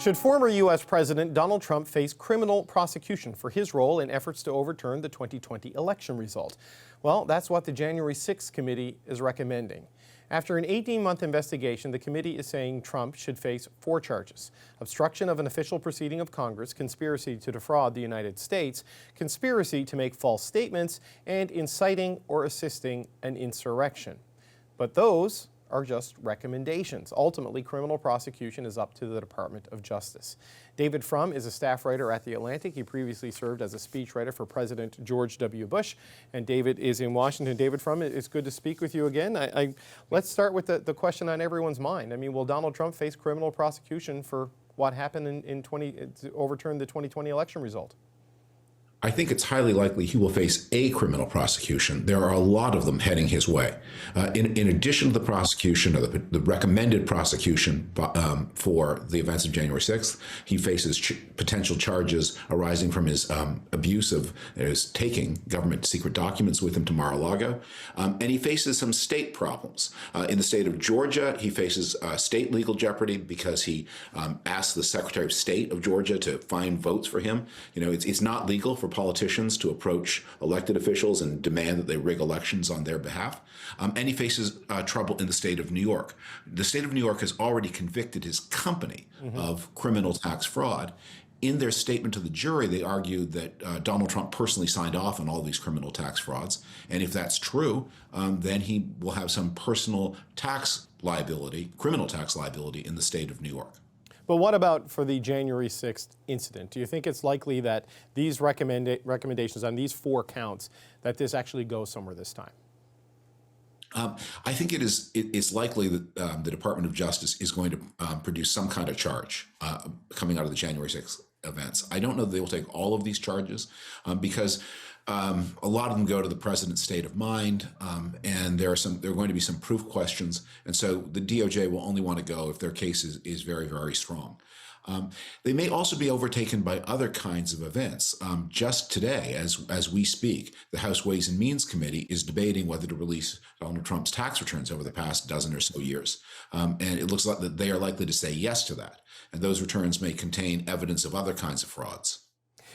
Should former U.S. President Donald Trump face criminal prosecution for his role in efforts to overturn the 2020 election result? Well, that's what the January 6th committee is recommending. After an 18-month investigation, the committee is saying Trump should face 4 charges: obstruction of an official proceeding of Congress, conspiracy to defraud the United States, conspiracy to make false statements, and inciting or assisting an insurrection. But those are just recommendations. Ultimately, criminal prosecution is up to the Department of Justice. David Frum is a staff writer at The Atlantic. He previously served as a speechwriter for President George W. Bush. And David is in Washington. David Frum, it's good to speak with you again. Let's start with the question on everyone's mind. I mean, will Donald Trump face criminal prosecution for what happened to overturn the 2020 election result? I think it's highly likely he will face a criminal prosecution. There are a lot of them heading his way. In addition to the prosecution, or the recommended prosecution for the events of January 6th, he faces potential charges arising from his abuse of his taking government secret documents with him to Mar-a-Lago. And he faces some state problems. In the state of Georgia, he faces state legal jeopardy because he asked the Secretary of State of Georgia to find votes for him. You know, it's not legal for politicians to approach elected officials and demand that they rig elections on their behalf. And he faces trouble in the state of New York. The state of New York has already convicted his company of criminal tax fraud. In their statement to the jury, they argued that Donald Trump personally signed off on all these criminal tax frauds. And if that's true, then he will have some personal tax liability, criminal tax liability in the state of New York. But what about for the January 6th incident? Do you think it's likely that these recommendations on these 4 counts, that this actually goes somewhere this time? I think it's likely that the Department of Justice is going to produce some kind of charge coming out of the January 6th events. I don't know that they will take all of these charges because a lot of them go to the president's state of mind, and there are going to be some proof questions, and so the DOJ will only want to go if their case is very, very strong. They may also be overtaken by other kinds of events. Just today, as we speak, the House Ways and Means Committee is debating whether to release Donald Trump's tax returns over the past dozen or so years, and it looks like that they are likely to say yes to that, and those returns may contain evidence of other kinds of frauds.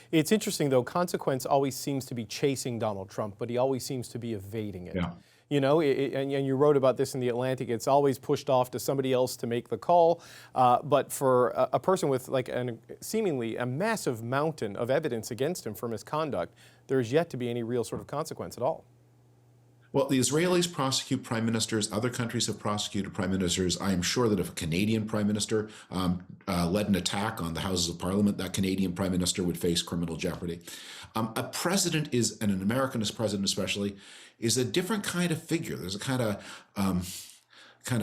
It's interesting, though, consequence always seems to be chasing Donald Trump, but he always seems to be evading it. Yeah. You know, and you wrote about this in The Atlantic, it's always pushed off to somebody else to make the call. But for a person with like seemingly a massive mountain of evidence against him for misconduct, there's yet to be any real sort of consequence at all. Well, the Israelis prosecute prime ministers. Other countries have prosecuted prime ministers. I am sure that if a Canadian prime minister led an attack on the Houses of Parliament, that Canadian prime minister would face criminal jeopardy. A president is, and an American as president especially, is a different kind of figure. There's a kind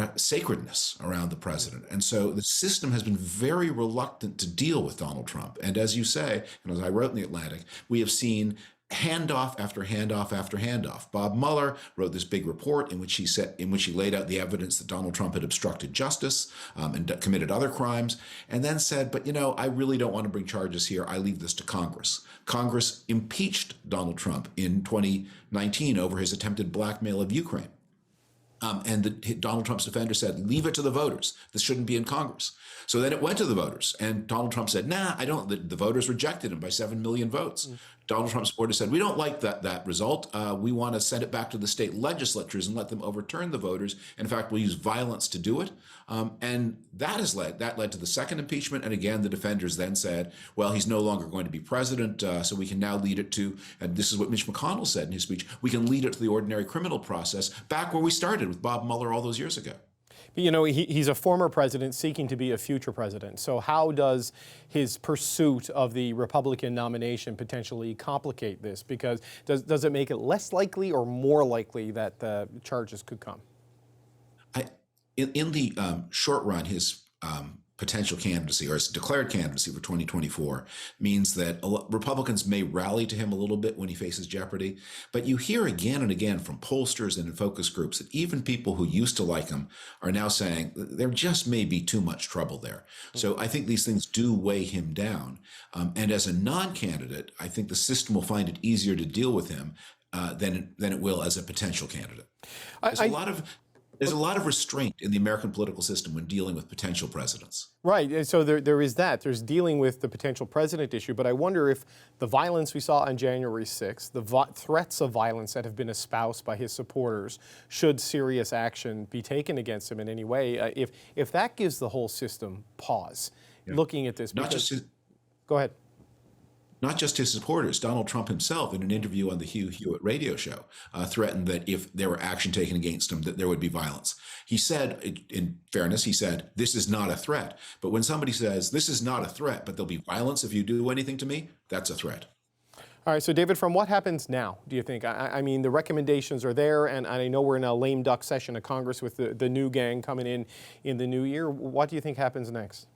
of sacredness around the president. And so the system has been very reluctant to deal with Donald Trump. And as you say, and as I wrote in The Atlantic, we have seen handoff after handoff after handoff. Bob Mueller wrote this big report in which he laid out the evidence that Donald Trump had obstructed justice and committed other crimes, and then said, but you know, I really don't want to bring charges here. I leave this to Congress. Congress impeached Donald Trump in 2019 over his attempted blackmail of Ukraine. And Donald Trump's defender said, leave it to the voters. This shouldn't be in Congress. So then it went to the voters, and Donald Trump said, nah, I don't. The voters rejected him by 7 million votes. Donald Trump's supporters said, we don't like that result. We want to send it back to the state legislatures and let them overturn the voters. In fact, we'll use violence to do it. And that led to the second impeachment. And again, the defenders then said, well, he's no longer going to be president, so we can now lead it to, and this is what Mitch McConnell said in his speech, we can lead it to the ordinary criminal process back where we started with Bob Mueller all those years ago. You know, he's a former president seeking to be a future president. So how does his pursuit of the Republican nomination potentially complicate this? Because does it make it less likely or more likely that the charges could come? In the short run, his potential candidacy or his declared candidacy for 2024 means that Republicans may rally to him a little bit when he faces jeopardy. But you hear again and again from pollsters and in focus groups that even people who used to like him are now saying there just may be too much trouble there. So I think these things do weigh him down. And as a non-candidate, I think the system will find it easier to deal with him than it will as a potential candidate. There's a lot of There's a lot of restraint in the American political system when dealing with potential presidents. Right, and so there is that. There's dealing with the potential president issue, but I wonder if the violence we saw on January 6th, the threats of violence that have been espoused by his supporters, should serious action be taken against him in any way, if that gives the whole system pause, looking at this. Not because, just his, go ahead. not just his supporters. Donald Trump himself, in an interview on the Hugh Hewitt radio show, threatened that if there were action taken against him, that there would be violence. He said, in fairness, he said, this is not a threat. But when somebody says, this is not a threat, but there'll be violence if you do anything to me, that's a threat. All right, so David, from what happens now, do you think? I mean, the recommendations are there, and I know we're in a lame duck session of Congress with the new gang coming in the new year. What do you think happens next?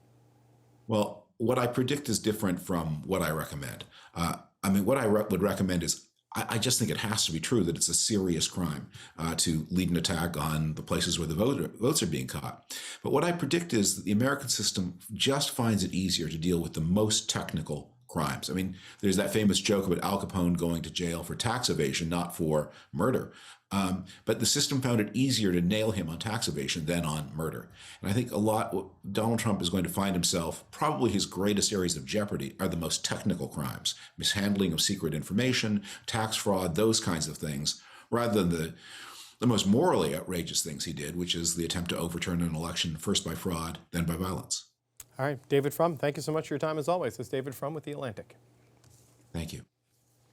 Well, what I predict is different from what I recommend. What I would recommend is I just think it has to be true that it's a serious crime to lead an attack on the places where the votes are being caught. But what I predict is that the American system just finds it easier to deal with the most technical crimes. I mean, there's that famous joke about Al Capone going to jail for tax evasion, not for murder. But the system found it easier to nail him on tax evasion than on murder. And I think Donald Trump is going to find himself, probably his greatest areas of jeopardy are the most technical crimes, mishandling of secret information, tax fraud, those kinds of things, rather than the most morally outrageous things he did, which is the attempt to overturn an election first by fraud, then by violence. All right, David Frum, thank you so much for your time as always. This is David Frum with The Atlantic. Thank you.